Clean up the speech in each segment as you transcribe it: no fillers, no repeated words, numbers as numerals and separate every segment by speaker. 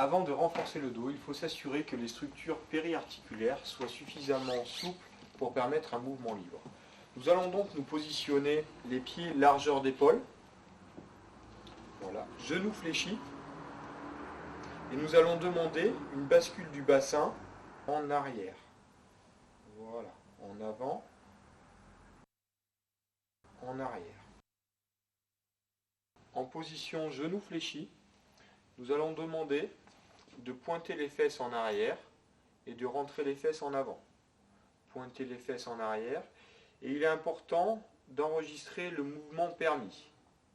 Speaker 1: Avant de renforcer le dos, il faut s'assurer que les structures périarticulaires soient suffisamment souples pour permettre un mouvement libre. Nous allons donc nous positionner les pieds largeur d'épaule. Voilà, genoux fléchis. Et nous allons demander une bascule du bassin en arrière. Voilà, en avant, en arrière. En position genoux fléchis, nous allons demander de pointer les fesses en arrière et de rentrer les fesses en avant. Pointer les fesses en arrière. Et il est important d'enregistrer le mouvement permis,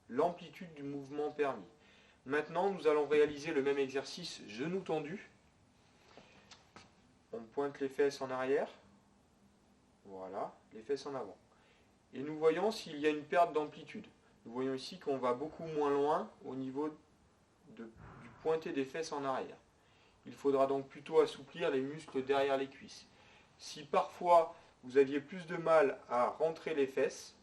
Speaker 1: l'amplitude du mouvement permis. Maintenant, nous allons réaliser le même exercice genoux tendus. On pointe les fesses en arrière. Voilà, les fesses en avant. Et nous voyons s'il y a une perte d'amplitude. Nous voyons ici qu'on va beaucoup moins loin au niveau du pointé des fesses en arrière. Il faudra donc plutôt assouplir les muscles derrière les cuisses. Si parfois vous aviez plus de mal à rentrer les fesses,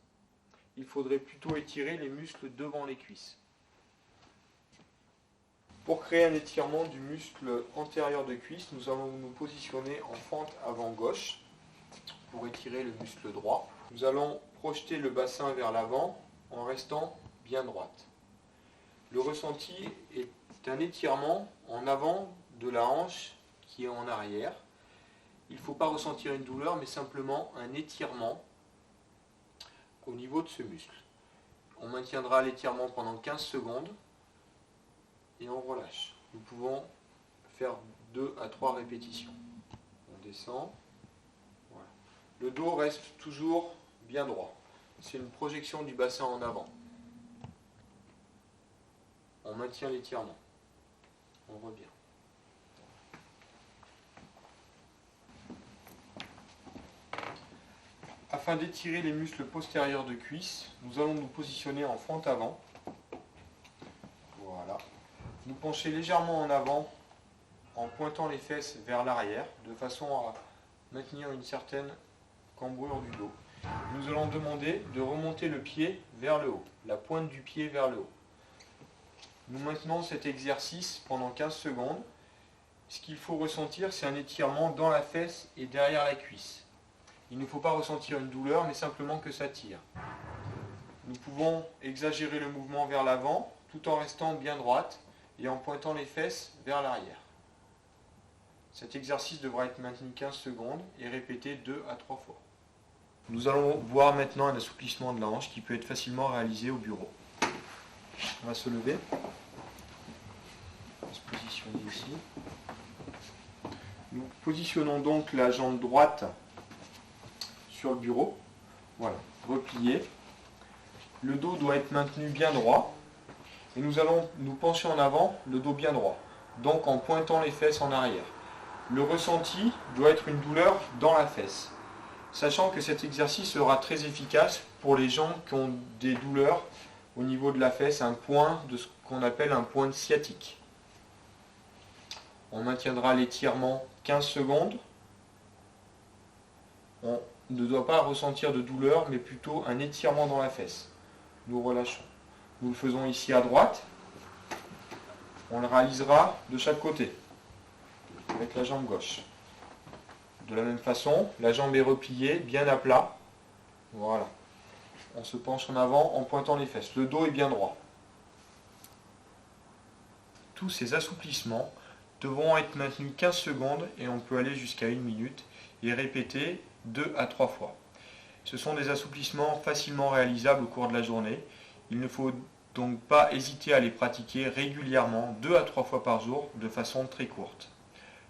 Speaker 1: il faudrait plutôt étirer les muscles devant les cuisses. Pour créer un étirement du muscle antérieur de cuisse, nous allons nous positionner en fente avant gauche pour étirer le muscle droit. Nous allons projeter le bassin vers l'avant en restant bien droite. Le ressenti est un étirement en avant de la hanche qui est en arrière. Il ne faut pas ressentir une douleur, mais simplement un étirement au niveau de ce muscle. On maintiendra l'étirement pendant 15 secondes et on relâche. Nous pouvons faire 2 à 3 répétitions. On descend. Voilà. Le dos reste toujours bien droit. C'est une projection du bassin en avant. On maintient l'étirement. On revient. Afin d'étirer les muscles postérieurs de cuisse, nous allons nous positionner en fente avant. Voilà. Nous pencher légèrement en avant en pointant les fesses vers l'arrière, de façon à maintenir une certaine cambrure du dos. Nous allons demander de remonter le pied vers le haut, la pointe du pied vers le haut. Nous maintenons cet exercice pendant 15 secondes. Ce qu'il faut ressentir, c'est un étirement dans la fesse et derrière la cuisse. Il ne faut pas ressentir une douleur, mais simplement que ça tire. Nous pouvons exagérer le mouvement vers l'avant, tout en restant bien droite et en pointant les fesses vers l'arrière. Cet exercice devra être maintenu 15 secondes et répété 2 à 3 fois. Nous allons voir maintenant un assouplissement de la hanche qui peut être facilement réalisé au bureau. On va se lever. On va se positionner ici. Nous positionnons donc la jambe droite sur le bureau. Voilà, replié. Le dos doit être maintenu bien droit. Et nous allons nous pencher en avant, le dos bien droit. Donc en pointant les fesses en arrière. Le ressenti doit être une douleur dans la fesse. Sachant que cet exercice sera très efficace pour les gens qui ont des douleurs au niveau de la fesse, un point de ce qu'on appelle un point sciatique. On maintiendra l'étirement 15 secondes. On ne doit pas ressentir de douleur, mais plutôt un étirement dans la fesse. Nous relâchons. Nous le faisons ici à droite. On le réalisera de chaque côté, avec la jambe gauche. De la même façon, la jambe est repliée, bien à plat. Voilà. On se penche en avant en pointant les fesses. Le dos est bien droit. Tous ces assouplissements devront être maintenus 15 secondes et on peut aller jusqu'à 1 minute et répéter 2 à 3 fois. Ce sont des assouplissements facilement réalisables au cours de la journée. Il ne faut donc pas hésiter à les pratiquer régulièrement, 2 à 3 fois par jour, de façon très courte.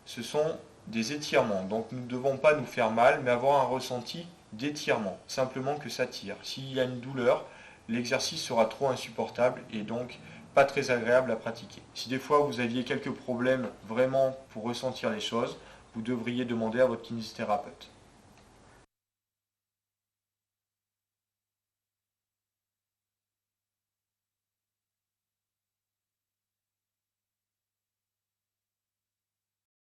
Speaker 1: Ce sont des étirements, donc nous ne devons pas nous faire mal, mais avoir un ressenti d'étirement, simplement que ça tire. S'il y a une douleur, l'exercice sera trop insupportable et donc pas très agréable à pratiquer. Si des fois vous aviez quelques problèmes vraiment pour ressentir les choses, vous devriez demander à votre kinésithérapeute.